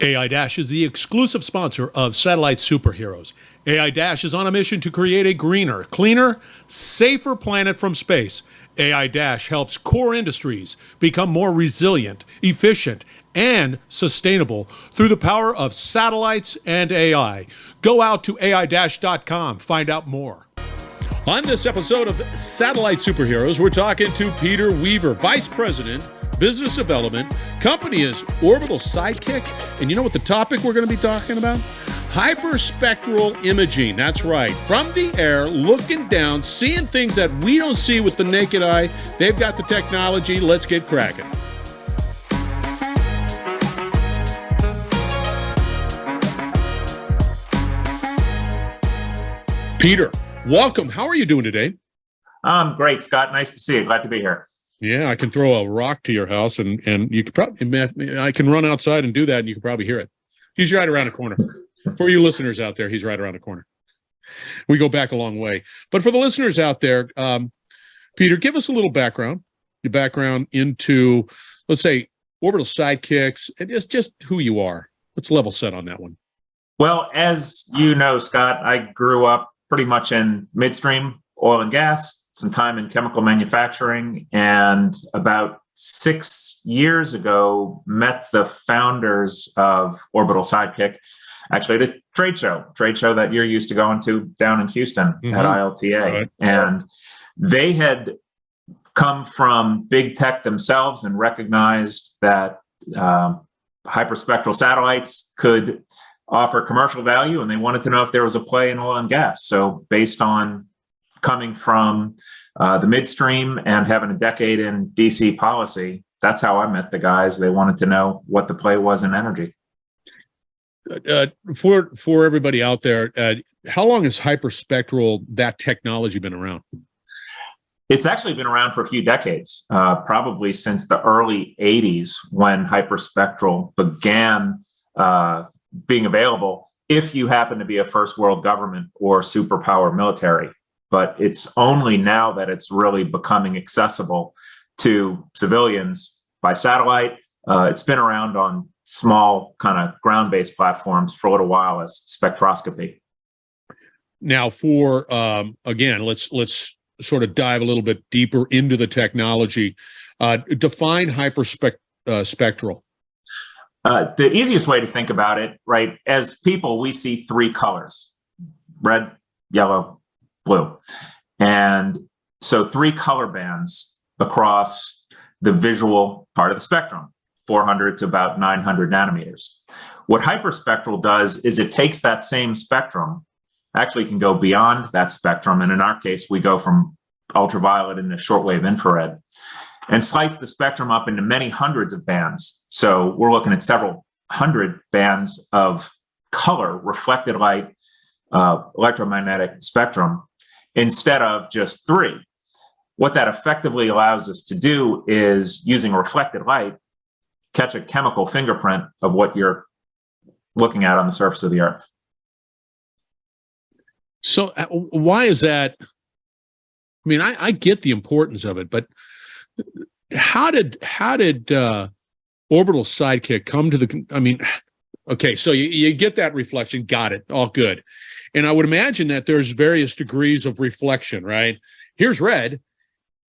AI Dash is the exclusive sponsor of Satellite Superheroes. AI Dash is on a mission to create a greener, cleaner, safer planet from space. AI Dash helps core industries become more resilient, efficient, and sustainable through the power of satellites and AI. Go out to AI-Dash.com, find out more. On this episode of Satellite Superheroes, we're talking to Peter Weaver, Vice President, Business Development. Company is Orbital Sidekick. And you know what the topic we're going to be talking about? Hyperspectral imaging. That's right. From the air, looking down, seeing things that we don't see with the naked eye. They've got the technology. Let's get cracking. Peter, welcome. How are you doing today? I'm great, Scott. Nice to see you. Glad to be here. Yeah, I can throw a rock to your house, and you could probably. I can run outside and do that, and you can probably hear it. He's right around the corner. For you listeners out there, he's right around the corner. We go back a long way. But for the listeners out there, Peter, give us a little background. Your background into, let's say, Orbital Sidekicks, and just who you are. Let's level set on that one. Well, as you know, Scott, I grew up pretty much in midstream oil and gas, some time in chemical manufacturing, and about 6 years ago met the founders of Orbital Sidekick, actually at a trade show that you're used to going to down in Houston at ILTA. Right. And they had come from big tech themselves and recognized that hyperspectral satellites could offer commercial value, and they wanted to know if there was a play in oil and gas. So based on coming from the midstream and having a decade in DC policy, that's how I met the guys. They wanted to know what the play was in energy. For everybody out there, how long has hyperspectral, that technology, been around? It's actually been around for a few decades, probably since the early 80s when hyperspectral began being available if you happen to be a first world government or superpower military. But it's only now that it's really becoming accessible to civilians by satellite. It's been around on small kind of ground-based platforms for a little while as spectroscopy. Now, for again, let's sort of dive a little bit deeper into the technology. Define hyperspectral. The easiest way to think about it, right? As people, we see three colors: red, yellow, blue. And so three color bands across the visual part of the spectrum, 400 to about 900 nanometers. What hyperspectral does is it takes that same spectrum, actually can go beyond that spectrum. And in our case, we go from ultraviolet into shortwave infrared, and slice the spectrum up into many hundreds of bands. So we're looking at several hundred bands of color, reflected light, electromagnetic spectrum, instead of just three. What that effectively allows us to do is, using reflected light, catch a chemical fingerprint of what you're looking at on the surface of the Earth. So why is that? I mean, I get the importance of it, but how did Orbital Sidekick come to the? I mean, okay, so you get that reflection, got it, all good. And I would imagine that there's various degrees of reflection, right? Here's red,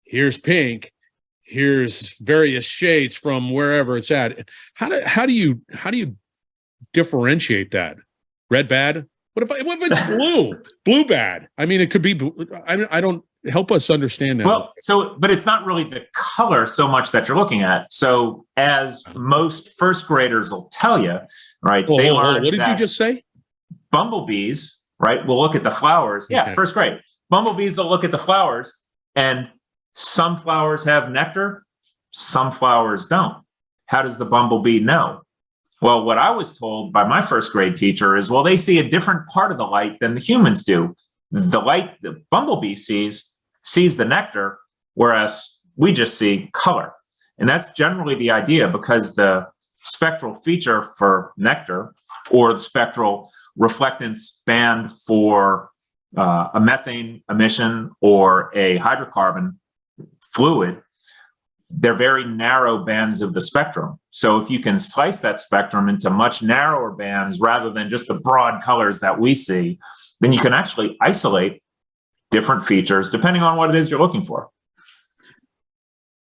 here's pink, here's various shades from wherever it's at. How do you differentiate that? Red bad? What if it's blue? Blue bad? I mean, it could be. I don't. Help us understand that. Well, but it's not really the color so much that you're looking at. So, as most first graders will tell you, right? They learn. What did you just say? Bumblebees, right, will look at the flowers. Yeah, okay. First grade. Bumblebees will look at the flowers, and some flowers have nectar, some flowers don't. How does the bumblebee know? Well, what I was told by my first grade teacher is, well, they see a different part of the light than the humans do. The light the bumblebee sees the nectar, whereas we just see color. And that's generally the idea, because the spectral feature for nectar, or the spectral reflectance band for a methane emission or a hydrocarbon fluid, they're very narrow bands of the spectrum. So if you can slice that spectrum into much narrower bands rather than just the broad colors that we see, then you can actually isolate different features depending on what it is you're looking for.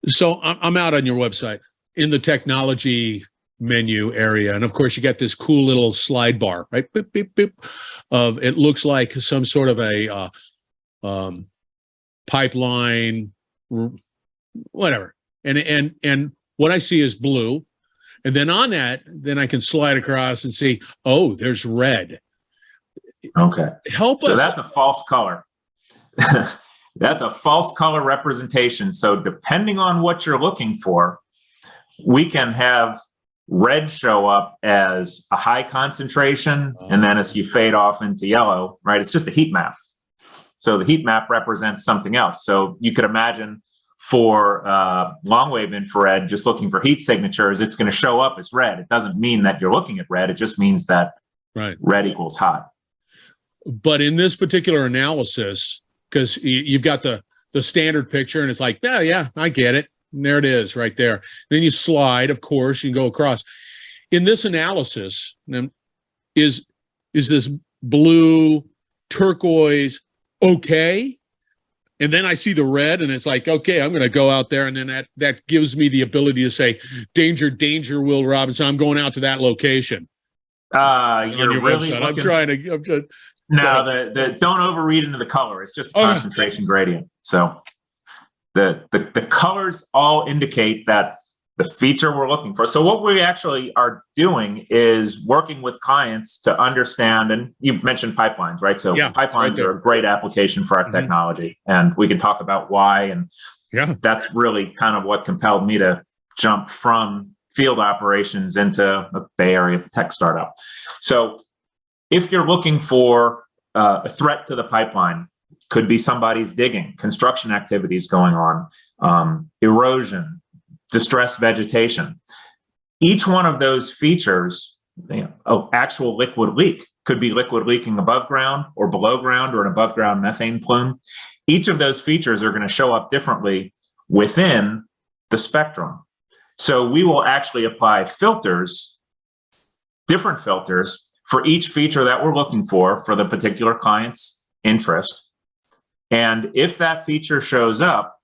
So I'm out on your website in the technology menu area, and of course you got this cool little slide bar, right? Beep, beep, beep, of it looks like some sort of a pipeline, whatever. And what I see is blue, and then on that, then I can slide across and see, oh, there's red. Okay. Help us. So that's a false color. That's a false color representation. So depending on what you're looking for, we can have red show up as a high concentration, and then as you fade off into yellow, right? It's just a heat map. So the heat map represents something else. So you could imagine for long wave infrared, just looking for heat signatures, it's going to show up as red. It doesn't mean that you're looking at red. It just means that red equals hot. But in this particular analysis, because you've got the standard picture, and it's like, yeah, I get it. And there it is right there. Then you slide, of course, you can go across. In this analysis, is this blue, turquoise, okay? And then I see the red, and it's like, okay, I'm going to go out there, and then that gives me the ability to say, danger, danger, Will Robinson, I'm going out to that location. You're really looking... I'm trying to... No, the don't overread into the color. It's just a concentration gradient. So the colors all indicate that the feature we're looking for. So what we actually are doing is working with clients to understand, and you mentioned pipelines, right? So pipelines are a great application for our technology, and we can talk about why. And that's really kind of what compelled me to jump from field operations into a Bay Area tech startup. So if you're looking for a threat to the pipeline, could be somebody's digging, construction activities going on, erosion, distressed vegetation. Each one of those features, actual liquid leak, could be liquid leaking above ground or below ground or an above ground methane plume. Each of those features are going to show up differently within the spectrum. So we will actually apply filters, different filters, for each feature that we're looking for the particular client's interest. And if that feature shows up,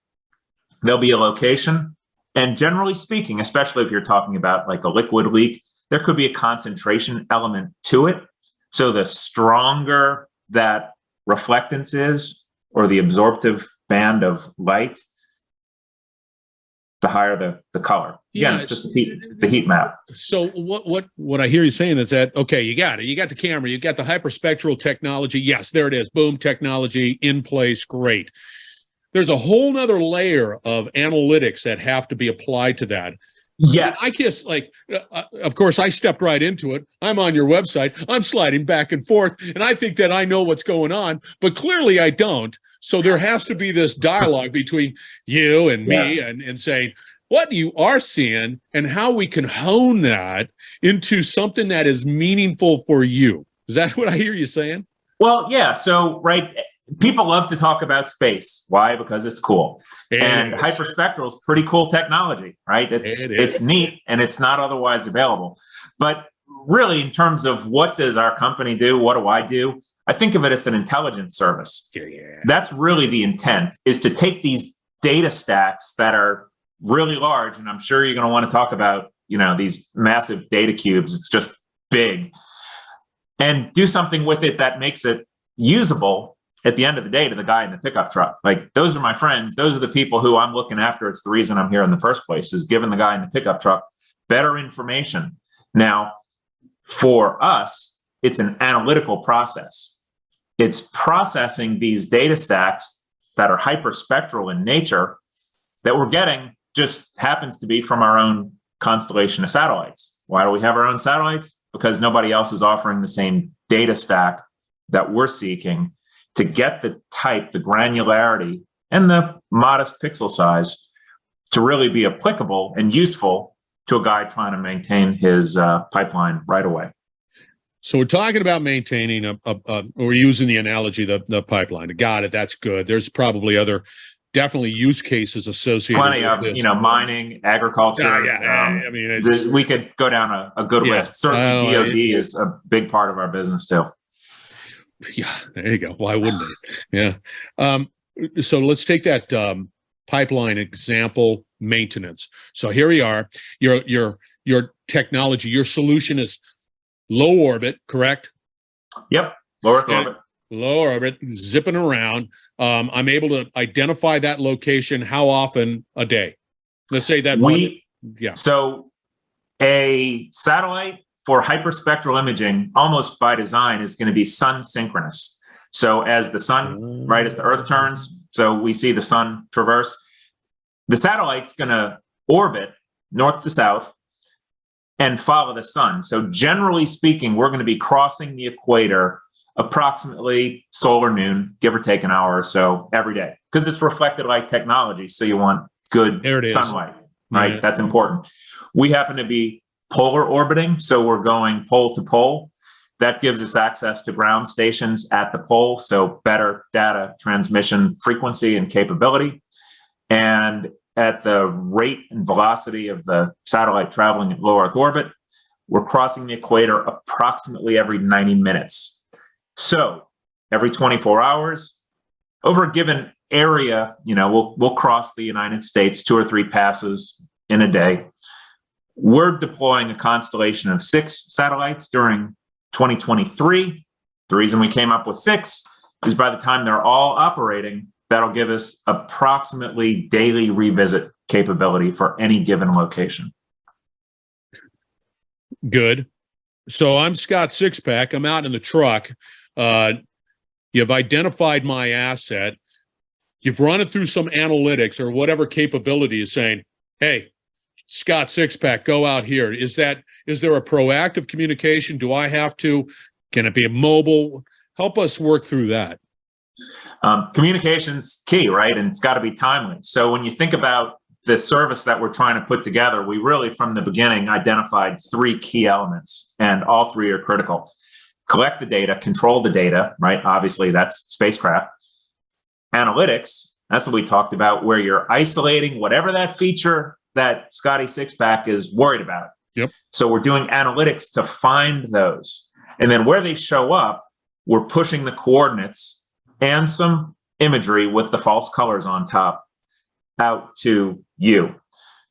there'll be a location. And generally speaking, especially if you're talking about like a liquid leak, there could be a concentration element to it. So the stronger that reflectance is, or the absorptive band of light, the higher the color. Again, it's just it's a heat map. So what I hear you saying is that, okay, you got it. You got the camera, you got the hyperspectral technology. Yes, there it is. Boom, technology in place. Great. There's a whole nother layer of analytics that have to be applied to that. Yes. I guess, of course, I stepped right into it. I'm on your website. I'm sliding back and forth, and I think that I know what's going on, but clearly I don't. So there has to be this dialogue between you and me and saying what you are seeing and how we can hone that into something that is meaningful for you. Is that what I hear you saying? Well, yeah. So, people love to talk about space. Why? Because it's cool. And hyperspectral is pretty cool technology, right? It's neat, and it's not otherwise available. But really, in terms of what does our company do? What do I do? I think of it as an intelligence service. That's really the intent, is to take these data stacks that are really large, and I'm sure you're going to want to talk about, these massive data cubes. It's just big, and do something with it that makes it usable at the end of the day to the guy in the pickup truck. Like, those are my friends. Those are the people who I'm looking after. It's the reason I'm here in the first place, is giving the guy in the pickup truck better information. Now, for us, it's an analytical process. It's processing these data stacks that are hyperspectral in nature that we're getting, just happens to be from our own constellation of satellites. Why do we have our own satellites? Because nobody else is offering the same data stack that we're seeking to get the type, the granularity, and the modest pixel size to really be applicable and useful to a guy trying to maintain his pipeline right away. So we're talking about maintaining we're using the analogy, the pipeline. Got it. That's good. There's probably other definitely use cases associated Plenty with of, this. mining, agriculture. I mean, it's, We could go down a good list. Certainly, DoD is a big part of our business too. Yeah, there you go. Why wouldn't it? Yeah. So let's take that pipeline example, maintenance. So here we are. Your technology, your solution is low orbit, correct? Yep, low Earth orbit. Low orbit, zipping around. I'm able to identify that location how often a day? Let's say that So a satellite for hyperspectral imaging, almost by design, is going to be sun synchronous. So as the sun, right, as the Earth turns, so we see the sun traverse, the satellite's going to orbit north to south and follow the sun. So generally speaking, we're going to be crossing the equator approximately solar noon, give or take an hour or so every day, because it's reflected light technology. So you want good sunlight, right? Yeah. That's important. We happen to be polar orbiting, so we're going pole to pole. That gives us access to ground stations at the pole, so better data transmission frequency and capability. And at the rate and velocity of the satellite traveling at low Earth orbit, we're crossing the equator approximately every 90 minutes. So every 24 hours, over a given area, we'll cross the United States 2 or 3 passes in a day. We're deploying a constellation of 6 satellites during 2023. The reason we came up with 6 is by the time they're all operating, that'll give us approximately daily revisit capability for any given location. Good. So I'm Scott Sixpack. I'm out in the truck. You've identified my asset. You've run it through some analytics or whatever capability is saying, hey, Scott Sixpack, go out here. Is there a proactive communication? Do I have to? Can it be a mobile? Help us work through that. Communication's key, right? And it's got to be timely. So when you think about the service that we're trying to put together, we really, from the beginning, identified 3 key elements, and all 3 are critical. Collect the data, control the data, right? Obviously, that's spacecraft. Analytics, that's what we talked about, where you're isolating whatever that feature that Scotty Sixpack is worried about. Yep. So we're doing analytics to find those. And then where they show up, we're pushing the coordinates and some imagery with the false colors on top out to you.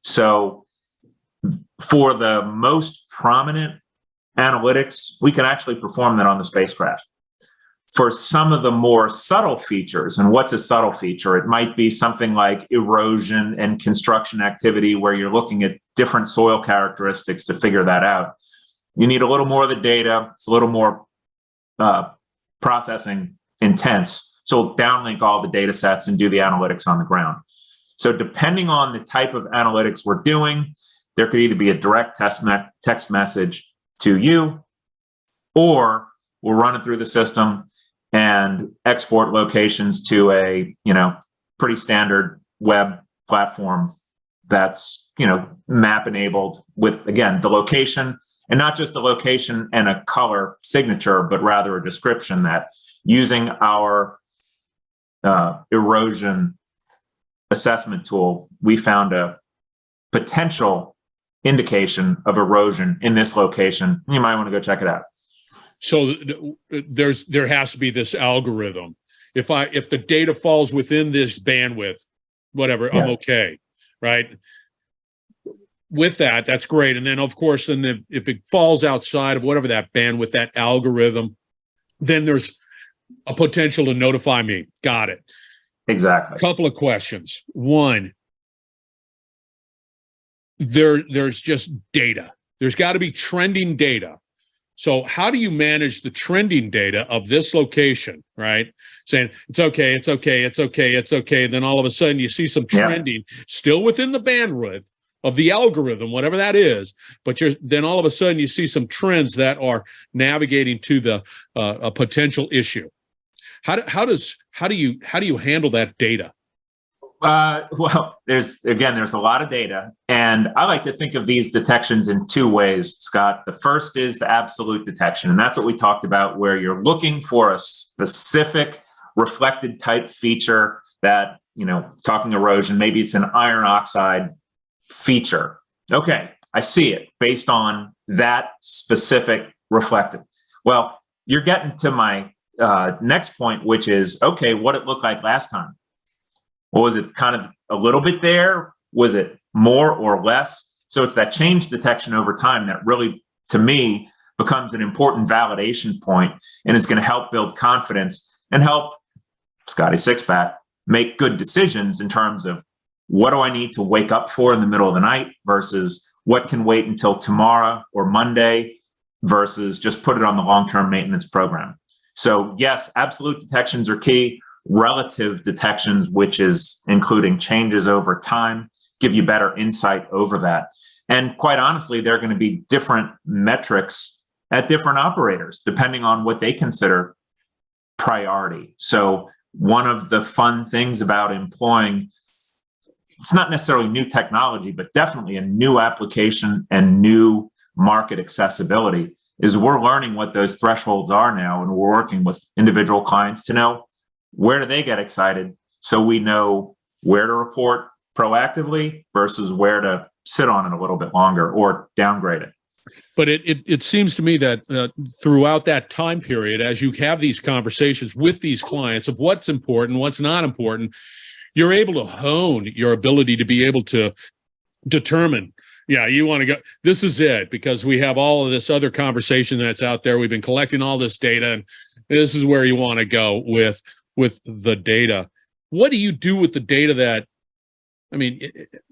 So for the most prominent analytics, we can actually perform that on the spacecraft. For some of the more subtle features, and what's a subtle feature? It might be something like erosion and construction activity, where you're looking at different soil characteristics to figure that out. You need a little more of the data. It's a little more processing intense. So we'll downlink all the data sets and do the analytics on the ground. So depending on the type of analytics we're doing, there could either be a direct text message to you, or we'll run it through the system and export locations to a, pretty standard web platform that's, map enabled with, again, the location, and not just the location and a color signature, but rather a description that, using our erosion assessment tool, we found a potential indication of erosion in this location. You might want to go check it out. So there has to be this algorithm. If the data falls within this bandwidth, whatever, yeah, I'm okay, right? With that, that's great. And then, of course, if it falls outside of whatever that bandwidth, that algorithm, then there's a potential to notify me. Got it. Exactly. Couple of questions. One, there's just data. There's got to be trending data. So how do you manage the trending data of this location, right? Saying, it's okay, it's okay, it's okay, it's okay. Then all of a sudden you see some trending, still within the bandwidth of the algorithm, whatever that is, but then all of a sudden you see some trends that are navigating to the a potential issue. How do you handle that data? Well, there's a lot of data, and I like to think of these detections in 2 ways, Scott. The first is the absolute detection, and that's what we talked about, where you're looking for a specific reflected type feature that, talking erosion, maybe it's an iron oxide feature. Okay, I see it based on that specific reflective. Well, you're getting to my next point, which is, okay, what it looked like last time. Well, was it kind of a little bit there? Was it more or less? So it's that change detection over time that really, to me, becomes an important validation point, and it's going to help build confidence and help Scotty Sixpack make good decisions in terms of what do I need to wake up for in the middle of the night versus what can wait until tomorrow or Monday versus just put it on the long-term maintenance program. So yes, absolute detections are key. Relative detections, which is including changes over time, give you better insight over that. And quite honestly, there are going to be different metrics at different operators, depending on what they consider priority. So one of the fun things about employing, it's not necessarily new technology, but definitely a new application and new market accessibility, is we're learning what those thresholds are now, and we're working with individual clients to know where do they get excited, so we know where to report proactively versus where to sit on it a little bit longer or downgrade it. But it seems to me that throughout that time period, as you have these conversations with these clients of what's important, what's not important, you're able to hone your ability to be able to determine, yeah, you want to go, this is it, because we have all of this other conversation that's out there. We've been collecting all this data, and this is where you want to go with the data. What do you do with the data that,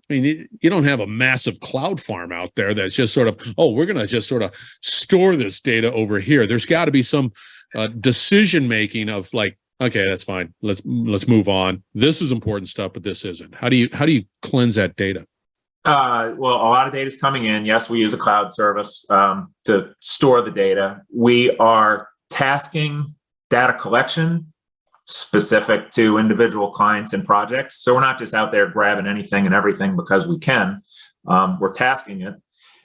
you don't have a massive cloud farm out there that's just sort of, oh, we're going to just sort of store this data over here. There's got to be some decision making of like, okay, that's fine. Let's move on. This is important stuff, but this isn't. How do you cleanse that data? Well, a lot of data is coming in. Yes, we use a cloud service to store the data. We are tasking data collection specific to individual clients and projects. So we're not just out there grabbing anything and everything because we can. We're tasking it.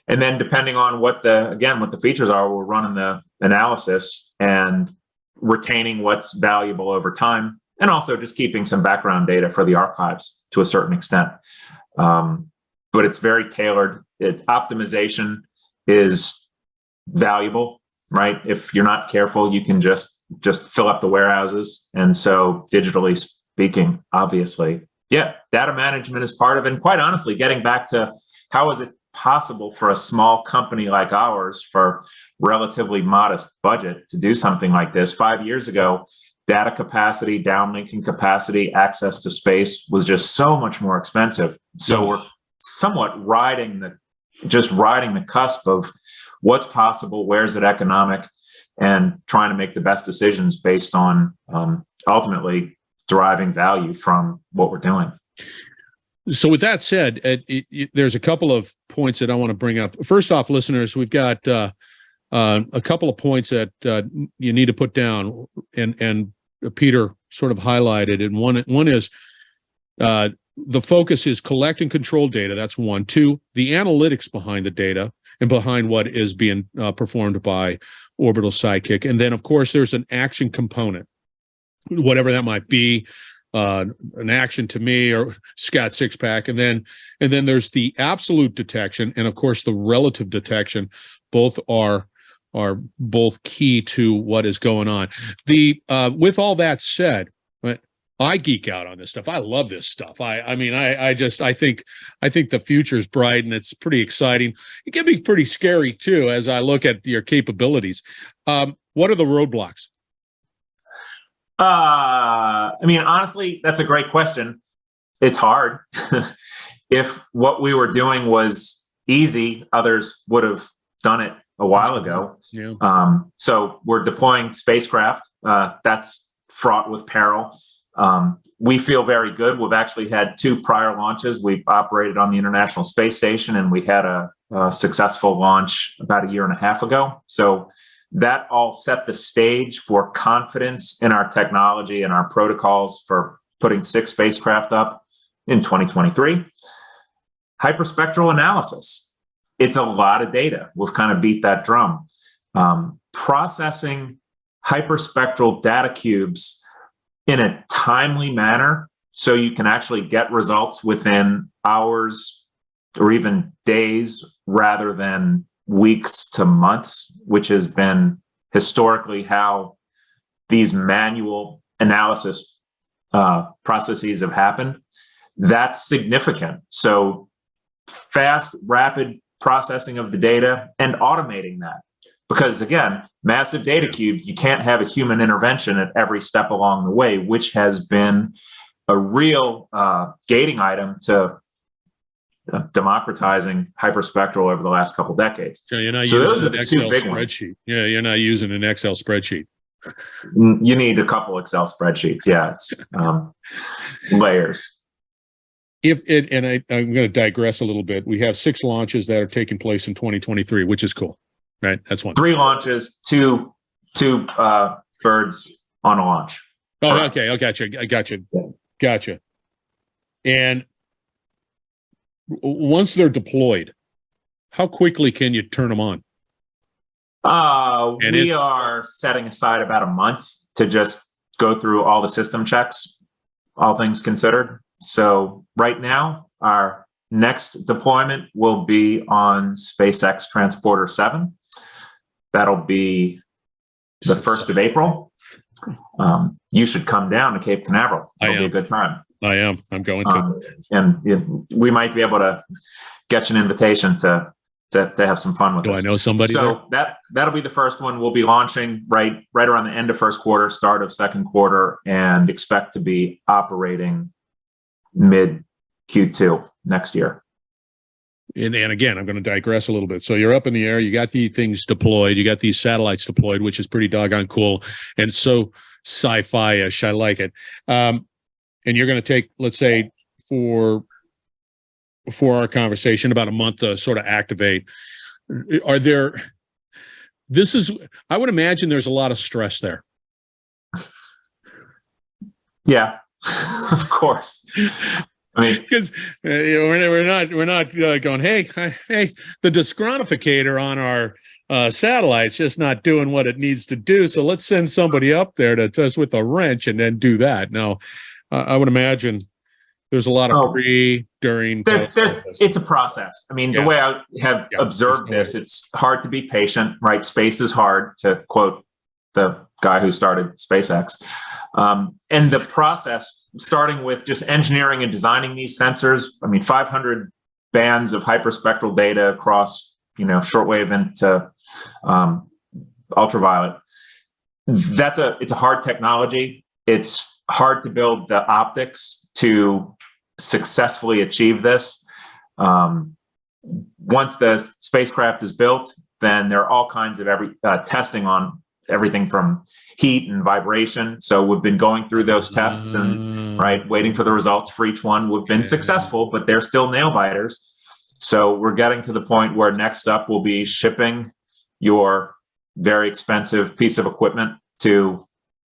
And then depending on what the features are, we're running the analysis and retaining what's valuable over time, and also just keeping some background data for the archives to a certain extent. But it's very tailored. Optimization is valuable, right? If you're not careful, you can just fill up the warehouses. And so digitally speaking, obviously, yeah, data management is part of it. And quite honestly, getting back to how is it possible for a small company like ours for relatively modest budget to do something like this? 5 years ago, data capacity, downlinking capacity, access to space was just so much more expensive. So we're somewhat riding the cusp of what's possible, where's it economic, and trying to make the best decisions based on ultimately deriving value from what we're doing. So with that said, there's a couple of points that I want to bring up. First off, listeners, we've got a couple of points that you need to put down, and Peter sort of highlighted. And one is the focus is collect and control data. That's one. Two, the analytics behind the data and behind what is being performed by Orbital Sidekick. And then, of course, there's an action component, whatever that might be, an action to me or Scott Sixpack. And then there's the absolute detection and, of course, the relative detection. Both are both key to what is going on. With all that said, I geek out on this stuff. I love this stuff. I think the future is bright and it's pretty exciting. It can be pretty scary too, as I look at your capabilities. What are the roadblocks? Honestly, that's a great question. It's hard. If what we were doing was easy, others would have done it a while ago. Yeah. So we're deploying spacecraft. That's fraught with peril. We feel very good. We've actually had 2 prior launches. We've operated on the International Space Station, and we had a successful launch about 1.5 years ago. So that all set the stage for confidence in our technology and our protocols for putting 6 spacecraft up in 2023. Hyperspectral analysis. It's a lot of data. We've kind of beat that drum. Processing hyperspectral data cubes in a timely manner so you can actually get results within hours or even days rather than weeks to months, which has been historically how these manual analysis processes have happened. That's significant. So fast, rapid processing of the data and automating that. Because again, massive data cube, you can't have a human intervention at every step along the way, which has been a real gating item to democratizing hyperspectral over the last couple decades. So you're not So those using are an the Excel two big spreadsheet. ones. Yeah, you're not using an Excel spreadsheet. You need a couple Excel spreadsheets. Yeah, it's layers. I'm going to digress a little bit. We have 6 launches that are taking place in 2023, which is cool, right? That's one. 3 launches, two birds on a launch. Oh, okay. I gotcha. And once they're deployed, how quickly can you turn them on? We are setting aside about a month to just go through all the system checks, all things considered. So right now, our next deployment will be on SpaceX Transporter 7. That'll be the 1st of April. You should come down to Cape Canaveral. It'll be a good time. I am. I'm going to. And we might be able to get you an invitation to have some fun with us. Do I know somebody? So that'll be the first one. We'll be launching right around the end of first quarter, start of second quarter, and expect to be operating mid Q2 next year. And again, I'm going to digress a little bit. So you're up in the air. You got these things deployed. You got these satellites deployed, which is pretty doggone cool and so sci-fi-ish. I like it. And you're going to take, let's say, for our conversation, about a month to sort of activate. I would imagine there's a lot of stress there. Yeah, of course. I mean, because we're not going, hey, the disqualificator on our satellite's just not doing what it needs to do. So let's send somebody up there to test with a wrench and then do that. No, I would imagine there's a lot of during. It's a process. I mean, the way I have observed this, it's hard to be patient, right? Space is hard, to quote the guy who started SpaceX. And the process, starting with just engineering and designing these sensors, 500 bands of hyperspectral data across, shortwave into ultraviolet. It's a hard technology. It's hard to build the optics to successfully achieve this. Once the spacecraft is built, then there are all kinds of testing on everything from heat and vibration. So we've been going through those tests and waiting for the results for each one. We've been successful, but they're still nail biters. So we're getting to the point where next up we'll be shipping your very expensive piece of equipment to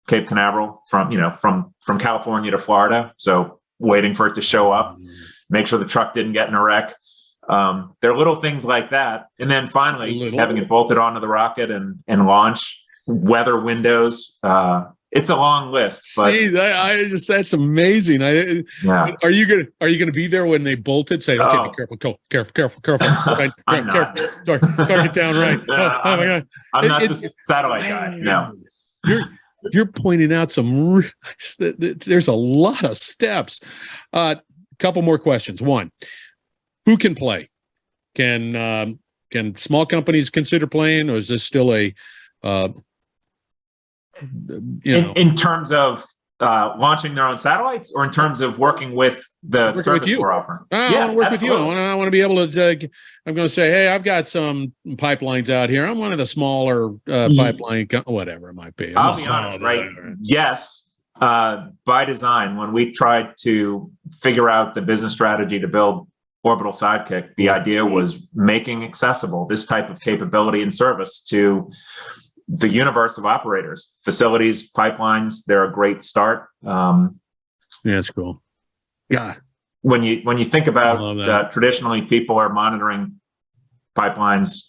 Cape Canaveral from California to Florida. So waiting for it to show up, make sure the truck didn't get in a wreck. There are little things like that. And then finally having it bolted onto the rocket and launch, weather windows. It's a long list, but Jeez, that's amazing. Are you gonna be there when they bolt it? Say, okay, be careful. Right, careful. Start it down right. Oh my God. I'm not the satellite guy. No. You're pointing out there's a lot of steps. Couple more questions. One, who can play? Can small companies consider playing, or is this still a in terms of launching their own satellites, or in terms of working with the service we're offering? I want to work with you. I want to be able to. I'm going to say, hey, I've got some pipelines out here. I'm one of the smaller pipeline, whatever it might be. I'll be honest, right? Yes, by design, when we tried to figure out the business strategy to build Orbital Sidekick, the idea was making accessible this type of capability and service to the universe of operators, facilities, pipelines. They're a great start. That's cool. Yeah. When you think about traditionally, people are monitoring pipelines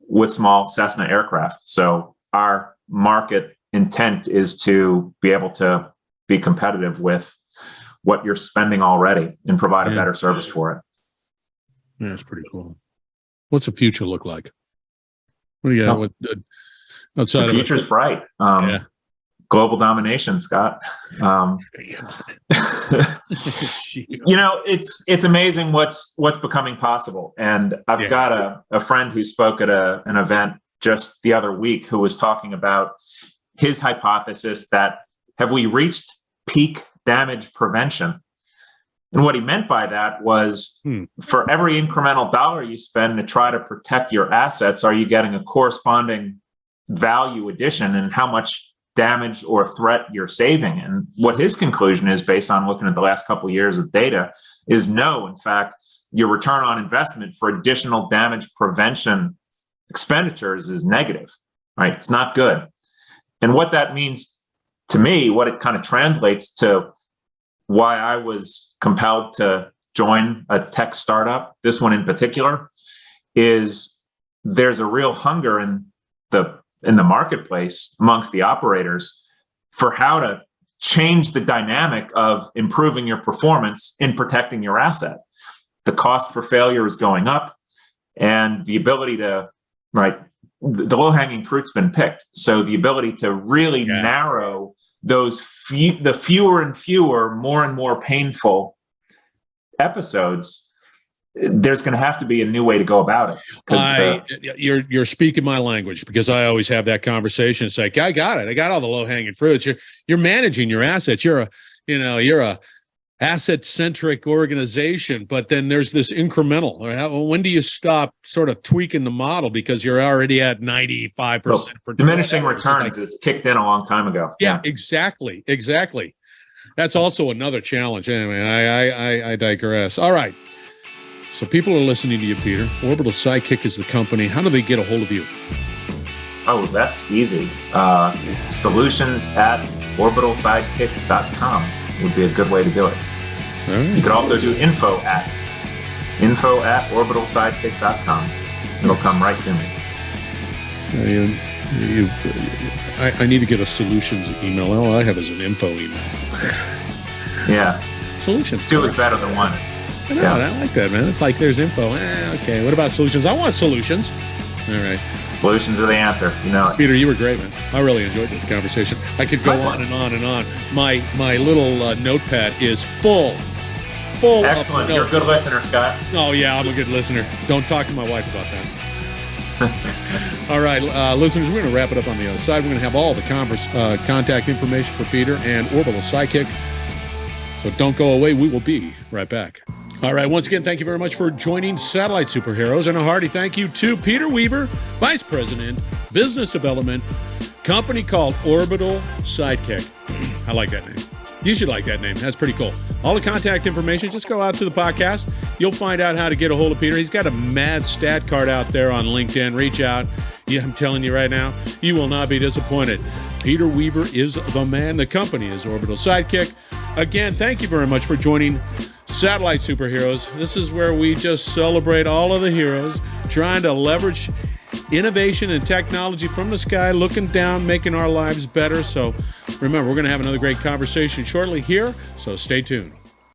with small Cessna aircraft. So our market intent is to be able to be competitive with what you're spending already and provide a better service for it. Yeah, that's pretty cool. What's the future look like? What do you got? Outside the future's bright. Global domination, Scott. It's amazing what's becoming possible. And I've got a friend who spoke at an event just the other week who was talking about his hypothesis that have we reached peak damage prevention? And what he meant by that was for every incremental dollar you spend to try to protect your assets, are you getting a corresponding value addition and how much damage or threat you're saving? And what his conclusion is, based on looking at the last couple of years of data, is no. In fact, your return on investment for additional damage prevention expenditures is negative, right? It's not good. And what that means to me, what it kind of translates to why I was compelled to join a tech startup, this one in particular, is there's a real hunger in the marketplace amongst the operators for how to change the dynamic of improving your performance in protecting your asset. The cost for failure is going up, and the ability to, the low-hanging fruit's been picked. So the ability to really narrow those the fewer and fewer, more and more painful episodes, there's going to have to be a new way to go about it. You're speaking my language, because I always have that conversation. It's like, I got it. I got all the low hanging fruits. You're managing your assets. You're a asset centric organization, but then there's this incremental. When do you stop sort of tweaking the model because you're already at 95%? Diminishing returns is kicked in a long time ago. Yeah, exactly. That's also another challenge. Anyway, I digress. All right. So people are listening to you, Peter. Orbital Sidekick is the company. How do they get a hold of you? Oh, that's easy. Solutions at orbitalsidekick.com would be a good way to do it. All right. You could also do info at orbitalsidekick.com. It'll come right to me. I need to get a solutions email. All I have is an info email. Yeah. Solutions. Two is better than one. I know, I like that, man. It's like there's info. Okay, what about solutions? I want solutions. All right. Solutions are the answer. You know it. Peter, you were great, man. I really enjoyed this conversation. I could go on and on and on. My little notepad is full Excellent. of You're a good listener, Scott. Oh, yeah, I'm a good listener. Don't talk to my wife about that. All right, listeners, we're going to wrap it up on the other side. We're going to have all the contact information for Peter and Orbital Sidekick. So don't go away. We will be right back. All right, once again, thank you very much for joining Satellite Superheroes, and a hearty thank you to Peter Weaver, Vice President, Business Development, company called Orbital Sidekick. I like that name. You should like that name. That's pretty cool. All the contact information, just go out to the podcast. You'll find out how to get a hold of Peter. He's got a mad stat card out there on LinkedIn. Reach out. Yeah, I'm telling you right now, you will not be disappointed. Peter Weaver is the man. The company is Orbital Sidekick. Again, thank you very much for joining Satellite Superheroes. This is where we just celebrate all of the heroes, trying to leverage innovation and technology from the sky, looking down, making our lives better. So remember, we're going to have another great conversation shortly here, so stay tuned.